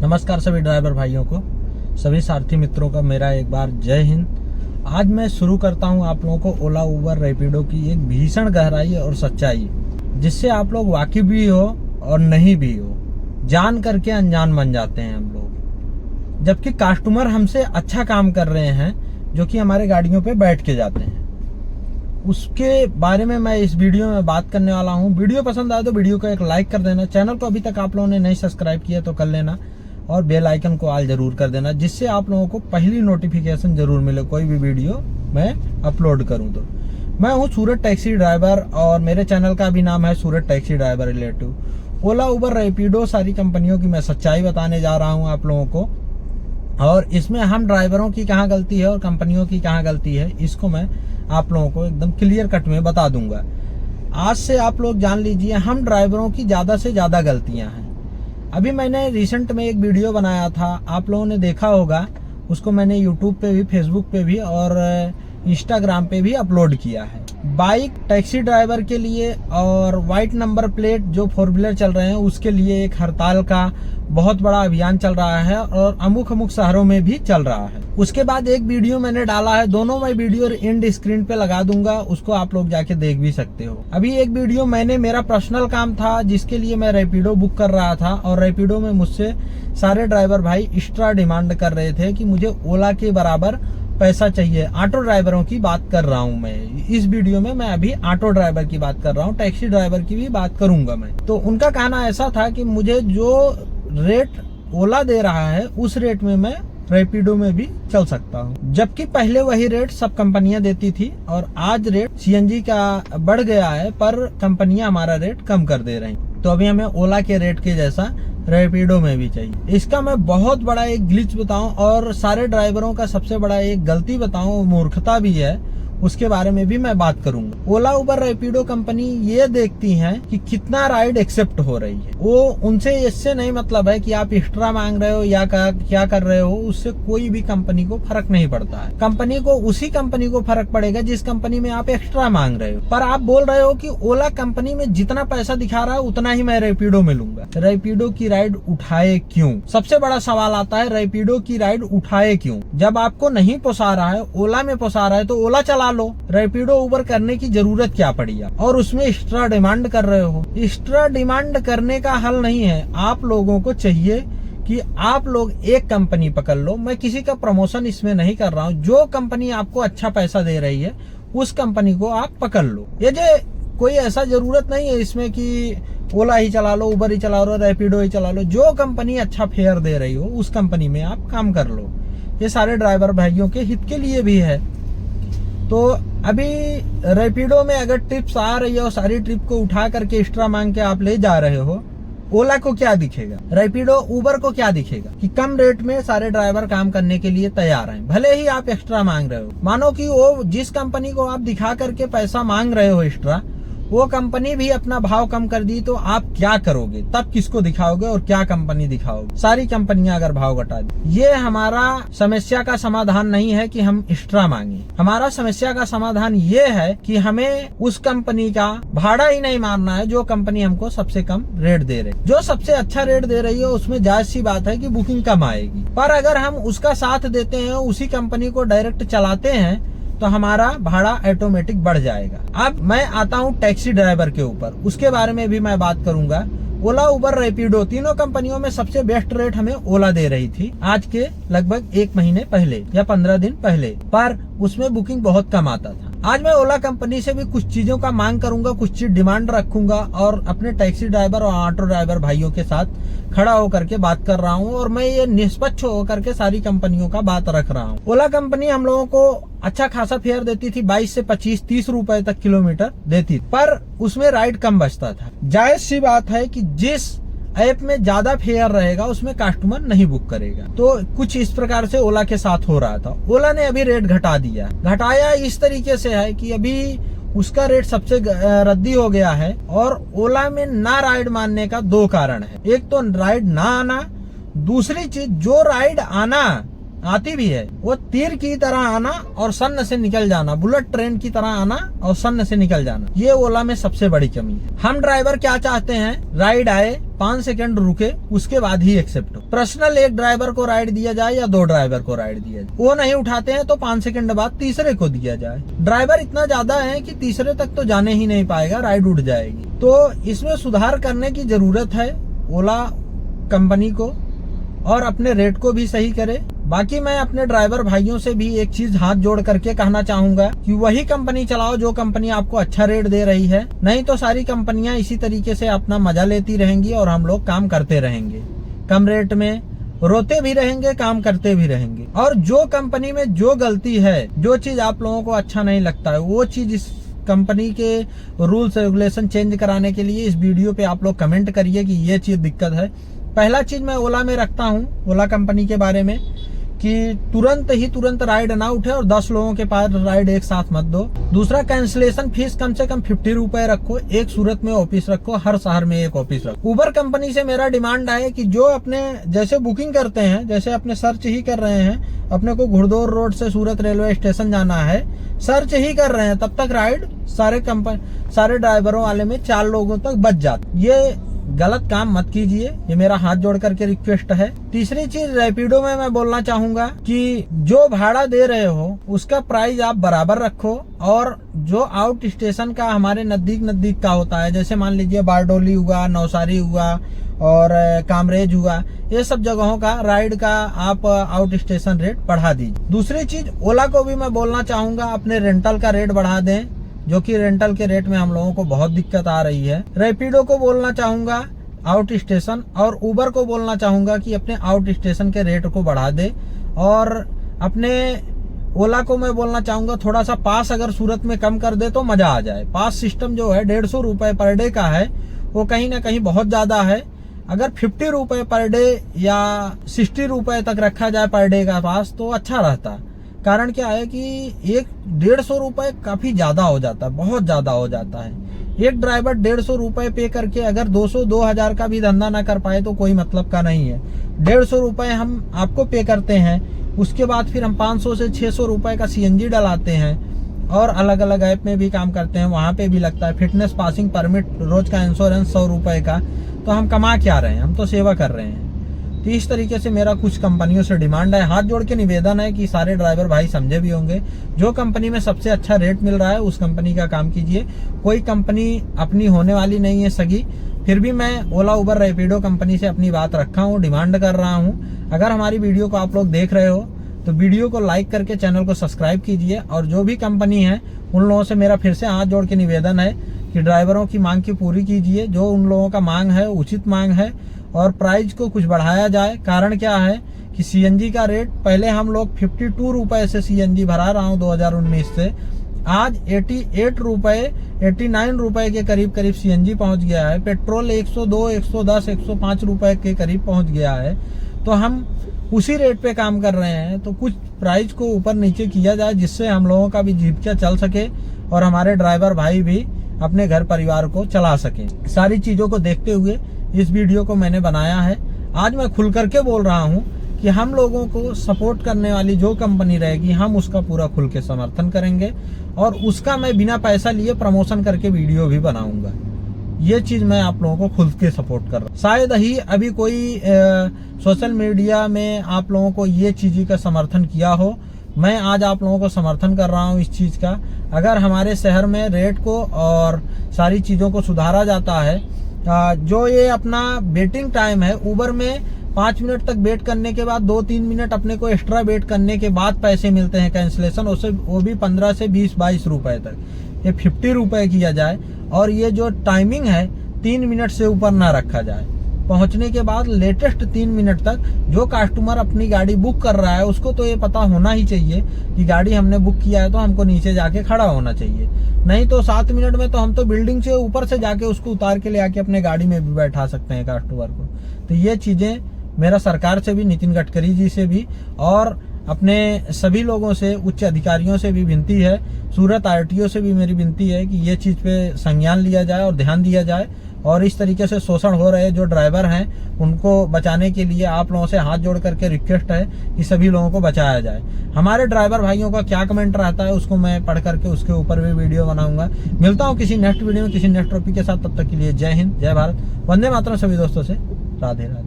नमस्कार सभी ड्राइवर भाइयों को, सभी सारथी मित्रों का मेरा एक बार जय हिंद। आज मैं शुरू करता हूं आप लोगों को ओला, उबर, रैपिडो की एक भीषण गहराई और सच्चाई, जिससे आप लोग वाकिफ भी हो और नहीं भी हो, जान करके अनजान बन जाते हैं हम लोग। जबकि कस्टमर हमसे अच्छा काम कर रहे हैं, जो कि हमारे गाड़ियों पे बैठ के जाते हैं। उसके बारे में मैं इस वीडियो में बात करने वाला हूं। वीडियो पसंद आए तो वीडियो को एक लाइक कर देना। चैनल को अभी तक आप लोगों ने नहीं सब्सक्राइब किया तो कर लेना और बेल आइकन को ऑल जरूर कर देना, जिससे आप लोगों को पहली नोटिफिकेशन जरूर मिले कोई भी वीडियो मैं अपलोड करूं तो। मैं हूं सूरत टैक्सी ड्राइवर और मेरे चैनल का भी नाम है सूरत टैक्सी ड्राइवर रिलेटिव। ओला, उबर, रैपिडो सारी कंपनियों की मैं सच्चाई बताने जा रहा हूं आप लोगों को, और इसमें हम ड्राइवरों की कहाँ गलती है और कंपनियों की कहाँ गलती है, इसको मैं आप लोगों को एकदम क्लियर कट में बता दूंगा। आज से आप लोग जान लीजिए, हम ड्राइवरों की ज्यादा से ज्यादा गलतियां हैं। अभी मैंने रिसेंट में एक वीडियो बनाया था, आप लोगों ने देखा होगा। उसको मैंने यूट्यूब पे भी, फेसबुक पे भी और इंस्टाग्राम पे भी अपलोड किया है। बाइक टैक्सी ड्राइवर के लिए और व्हाइट नंबर प्लेट जो 4 व्हीलर चल रहे हैं उसके लिए एक हड़ताल का बहुत बड़ा अभियान चल रहा है और अमुक शहरों में भी चल रहा है। उसके बाद एक वीडियो मैंने डाला है, दोनों मैं वीडियो एंड स्क्रीन पे लगा दूंगा, उसको आप लोग जाके देख भी सकते हो। अभी एक वीडियो मैंने, मेरा पर्सनल काम था जिसके लिए मैं रैपिडो बुक कर रहा था, और रैपिडो में मुझसे सारे ड्राइवर भाई एक्स्ट्रा डिमांड कर रहे थे कि मुझे ओला के बराबर पैसा चाहिए। ऑटो ड्राइवरों की बात कर रहा हूं मैं इस वीडियो में। मैं अभी ऑटो ड्राइवर की बात कर रहा हूं, टैक्सी ड्राइवर की भी बात करूंगा मैं। तो उनका कहना ऐसा था कि मुझे जो रेट ओला दे रहा है उस रेट में मैं रैपिडो में भी चल सकता हूं। जबकि पहले वही रेट सब कंपनियां देती थी और आज रेट सीएनजी का बढ़ गया है, पर कंपनियां हमारा रेट कम कर दे रही। तो अभी हमें ओला के रेट के जैसा रैपिडो में भी चाहिए। इसका मैं बहुत बड़ा एक ग्लिच बताऊं और सारे ड्राइवरों का सबसे बड़ा एक गलती बताऊं, मूर्खता भी है, उसके बारे में भी मैं बात करूंगा। ओला, उबर, रैपिडो कंपनी ये देखती हैं कि कितना राइड एक्सेप्ट हो रही है। वो उनसे इससे नहीं मतलब है कि आप एक्स्ट्रा मांग रहे हो या क्या कर रहे हो, उससे कोई भी कंपनी को फर्क नहीं पड़ता है। कंपनी को, उसी कंपनी को फर्क पड़ेगा जिस कंपनी में आप एक्स्ट्रा मांग रहे हो। पर आप बोल रहे हो कि ओला कंपनी में जितना पैसा दिखा रहा है उतना ही मैं रैपिडो में लूंगा। रैपिडो की राइड उठाए क्यों? सबसे बड़ा सवाल आता है, रैपिडो की राइड उठाए क्यों? जब आपको नहीं पोसा रहा है, ओला में पोसा रहा है तो ओला चला लो। रैपिडो, उबर करने की जरूरत क्या पड़ी आप? और उसमें एक्स्ट्रा डिमांड कर रहे हो। एक्स्ट्रा डिमांड करने का हल नहीं है। आप लोगों को चाहिए कि आप लोग एक कंपनी पकड़ लो। मैं किसी का प्रमोशन इसमें नहीं कर रहा हूँ। जो कंपनी आपको अच्छा पैसा दे रही है उस कंपनी को आप पकड़ लो। ये जो कोई ऐसा जरूरत नहीं है इसमें कि ओला ही चला लो, उबर ही चला लो, रैपिडो ही चला लो। जो कंपनी अच्छा फेयर दे रही हो उस कंपनी में आप काम कर लो। ये सारे ड्राइवर भाइयों के हित के लिए भी है। तो अभी रैपिडो में अगर ट्रिप्स आ रही है और सारी ट्रिप को उठा करके एक्स्ट्रा मांग के आप ले जा रहे हो, ओला को क्या दिखेगा, रैपिडो, उबर को क्या दिखेगा कि कम रेट में सारे ड्राइवर काम करने के लिए तैयार हैं, भले ही आप एक्स्ट्रा मांग रहे हो। मानो कि वो जिस कंपनी को आप दिखा करके पैसा मांग रहे हो एक्स्ट्रा, वो कंपनी भी अपना भाव कम कर दी तो आप क्या करोगे? तब किसको दिखाओगे और क्या कंपनी दिखाओगे? सारी कंपनियां अगर भाव घटा दी। ये हमारा समस्या का समाधान नहीं है कि हम एक्स्ट्रा मांगे। हमारा समस्या का समाधान ये है कि हमें उस कंपनी का भाड़ा ही नहीं मारना है जो कंपनी हमको सबसे कम रेट दे रही। जो सबसे अच्छा रेट दे रही है उसमें जायज सी बात है कि बुकिंग कम आएगी। पर अगर हम उसका साथ देते हैं, उसी कंपनी को डायरेक्ट चलाते हैं, तो हमारा भाड़ा ऑटोमेटिक बढ़ जाएगा। अब मैं आता हूँ टैक्सी ड्राइवर के ऊपर, उसके बारे में भी मैं बात करूंगा। ओला, उबर, रैपिडो तीनों कंपनियों में सबसे बेस्ट रेट हमें ओला दे रही थी आज के लगभग 1 महीने पहले या 15 दिन पहले, पर उसमें बुकिंग बहुत कम आता था। आज मैं ओला कंपनी से भी कुछ चीजों का मांग करूंगा, कुछ चीज डिमांड रखूंगा और अपने टैक्सी ड्राइवर और ऑटो ड्राइवर भाइयों के साथ खड़ा होकर के बात कर रहा हूं, और मैं ये निष्पक्ष होकर के सारी कंपनियों का बात रख रहा हूं। ओला कंपनी हम लोगों को अच्छा खासा फेयर देती थी, 22 से 25-30 रुपए तक किलोमीटर देती, पर उसमें राइड कम बचता था। जायज सी बात है कि जिस ऐप में ज्यादा फेयर रहेगा उसमें कस्टमर नहीं बुक करेगा। तो कुछ इस प्रकार से ओला के साथ हो रहा था। ओला ने अभी रेट घटा दिया। घटाया इस तरीके से है कि अभी उसका रेट सबसे रद्दी हो गया है, और ओला में ना राइड मानने का 2 कारण है। एक तो राइड ना आना, दूसरी चीज जो राइड आती भी है वो तीर की तरह आना और सन्न से निकल जाना, बुलेट ट्रेन की तरह आना और सन्न से निकल जाना। ये ओला में सबसे बड़ी कमी है। हम ड्राइवर क्या चाहते हैं, राइड आए, 5 सेकंड रुके, उसके बाद ही एक्सेप्ट हो। पर्सनल एक ड्राइवर को राइड दिया जाए या 2 ड्राइवर को राइड दिया जाए, वो नहीं उठाते हैं तो 5 सेकंड बाद तीसरे को दिया जाए। ड्राइवर इतना ज्यादा है कि तीसरे तक तो जाने ही नहीं पाएगा, राइड उठ जाएगी। तो इसमें सुधार करने की जरूरत है ओला कंपनी को, और अपने रेट को भी सही करे। बाकी मैं अपने ड्राइवर भाइयों से भी एक चीज हाथ जोड़ करके कहना चाहूंगा कि वही कंपनी चलाओ जो कंपनी आपको अच्छा रेट दे रही है, नहीं तो सारी कंपनियां इसी तरीके से अपना मजा लेती रहेंगी और हम लोग काम करते रहेंगे कम रेट में, रोते भी रहेंगे, काम करते भी रहेंगे। और जो कंपनी में जो गलती है, जो चीज आप लोगों को अच्छा नहीं लगता है, वो चीज इस कंपनी के रूल्स रेगुलेशन चेंज कराने के लिए इस वीडियो पे आप लोग कमेंट करिए कि ये चीज दिक्कत है। पहला चीज मैं ओला में रखता हूँ, ओला कंपनी के बारे में, कि तुरंत राइड ना उठे और 10 लोगों के पास राइड एक साथ मत दो। दूसरा, कैंसिलेशन फीस कम से कम 50 रुपए रखो। एक सूरत में ऑफिस रखो, हर शहर में एक ऑफिस रखो। उबर कंपनी से मेरा डिमांड है कि जो अपने जैसे बुकिंग करते हैं, जैसे अपने सर्च ही कर रहे हैं, अपने को घुड़दौर रोड से सूरत रेलवे स्टेशन जाना है, सर्च ही कर रहे हैं, तब तक राइड सारे ड्राइवरों वाले में 4 लोगों तक बच जाते। ये गलत काम मत कीजिए, ये मेरा हाथ जोड़ करके रिक्वेस्ट है। तीसरी चीज, रैपिडो में मैं बोलना चाहूंगा कि जो भाड़ा दे रहे हो उसका प्राइस आप बराबर रखो, और जो आउट स्टेशन का हमारे नजदीक का होता है, जैसे मान लीजिए बारडोली हुआ, नवसारी हुआ और कामरेज हुआ, ये सब जगहों का राइड का आप आउट स्टेशन रेट बढ़ा दीजिए। दूसरी चीज, ओला को भी मैं बोलना चाहूंगा अपने रेंटल का रेट बढ़ा दें, जो कि रेंटल के रेट में हम लोगों को बहुत दिक्कत आ रही है। रैपिडो को बोलना चाहूंगा आउट स्टेशन, और उबर को बोलना चाहूंगा कि अपने आउट स्टेशन के रेट को बढ़ा दे। और अपने ओला को मैं बोलना चाहूंगा थोड़ा सा पास अगर सूरत में कम कर दे तो मजा आ जाए। पास सिस्टम जो है 150 रुपए पर डे का है, वो कहीं ना कहीं बहुत ज्यादा है। अगर 50 रुपए पर डे या 60 रुपए तक रखा जाए पर डे का पास तो अच्छा रहता। कारण क्या है कि 150 रुपए काफी ज्यादा हो जाता है, बहुत ज्यादा हो जाता है। एक ड्राइवर 150 रुपए पे करके अगर 200-2000 का भी धंधा ना कर पाए तो कोई मतलब का नहीं है। 150 रुपए हम आपको पे करते हैं, उसके बाद फिर हम 500 से 600 रुपए का CNG डलाते हैं, और अलग अलग ऐप में भी काम करते हैं, वहां पे भी लगता है। फिटनेस पासिंग परमिट, रोज का इंश्योरेंस 100 रुपए का, तो हम कमा क्या रहे हैं, हम तो सेवा कर रहे हैं। तो इस तरीके से मेरा कुछ कंपनियों से डिमांड है, हाथ जोड़ के निवेदन है कि सारे ड्राइवर भाई समझे भी होंगे, जो कंपनी में सबसे अच्छा रेट मिल रहा है उस कंपनी का काम कीजिए। कोई कंपनी अपनी होने वाली नहीं है सगी, फिर भी मैं ओला उबर रैपिडो कंपनी से अपनी बात रखा हूँ, डिमांड कर रहा हूँ। अगर हमारी वीडियो को आप लोग देख रहे हो तो वीडियो को लाइक करके चैनल को सब्सक्राइब कीजिए। और जो भी कंपनी है उन लोगों से मेरा फिर से हाथ जोड़ के निवेदन है कि ड्राइवरों की मांग की पूरी कीजिए। जो उन लोगों का मांग है उचित मांग है, और प्राइस को कुछ बढ़ाया जाए। कारण क्या है कि CNG का रेट पहले हम लोग 52 रुपए से CNG भरा रहा हूँ 2019 से, आज 88 रुपए 89 रुपए के करीब CNG पहुंच गया है। पेट्रोल 102, 110, 105 रुपए के करीब पहुंच गया है। तो हम उसी रेट पे काम कर रहे हैं, तो कुछ प्राइस को ऊपर नीचे किया जाए जिससे हम लोगों का भी जीविका चल सके और हमारे ड्राइवर भाई भी अपने घर परिवार को चला सके। सारी चीजों को देखते हुए इस वीडियो को मैंने बनाया है। आज मैं खुल करके बोल रहा हूं कि हम लोगों को सपोर्ट करने वाली जो कंपनी रहेगी हम उसका पूरा खुल के समर्थन करेंगे, और उसका मैं बिना पैसा लिए प्रमोशन करके वीडियो भी बनाऊंगा। ये चीज मैं आप लोगों को खुल के सपोर्ट कर रहा हूँ। शायद ही अभी कोई सोशल मीडिया में आप लोगों को ये चीज का समर्थन किया हो। मैं आज आप लोगों को समर्थन कर रहा हूँ इस चीज का। अगर हमारे शहर में रेट को और सारी चीजों को सुधारा जाता है, जो ये अपना वेटिंग टाइम है, उबर में 5 मिनट तक वेट करने के बाद 2-3 मिनट अपने को एक्स्ट्रा वेट करने के बाद पैसे मिलते हैं कैंसिलेशन, उससे वो भी 15 से 20-22 रुपए तक, ये 50 रुपए किया जाए। और ये जो टाइमिंग है 3 मिनट से ऊपर ना रखा जाए। पहुंचने के बाद लेटेस्ट 3 मिनट तक जो कस्टमर अपनी गाड़ी बुक कर रहा है उसको तो ये पता होना ही चाहिए कि गाड़ी हमने बुक किया है तो हमको नीचे जाके खड़ा होना चाहिए। नहीं तो 7 मिनट में तो हम तो बिल्डिंग से ऊपर से जाके उसको उतार के ले आके अपने गाड़ी में भी बैठा सकते हैं कस्टमर को। तो ये चीजें मेरा सरकार से भी, नितिन गडकरी जी से भी और अपने सभी लोगों से, उच्च अधिकारियों से भी विनती है, सूरत RTO से भी मेरी विनती है कि ये चीज पे संज्ञान लिया जाए और ध्यान दिया जाए और इस तरीके से शोषण हो रहे जो ड्राइवर हैं उनको बचाने के लिए आप लोगों से हाथ जोड़ करके रिक्वेस्ट है कि सभी लोगों को बचाया जाए। हमारे ड्राइवर भाइयों का क्या कमेंट रहता है उसको मैं पढ़ करके उसके ऊपर भी वीडियो बनाऊंगा। मिलता हूँ किसी नेक्स्ट वीडियो में किसी नेक्स्ट टॉपिक के साथ। तब तक के लिए जय हिंद, जय भारत, वंदे मातरम सभी दोस्तों से। राधे राधे।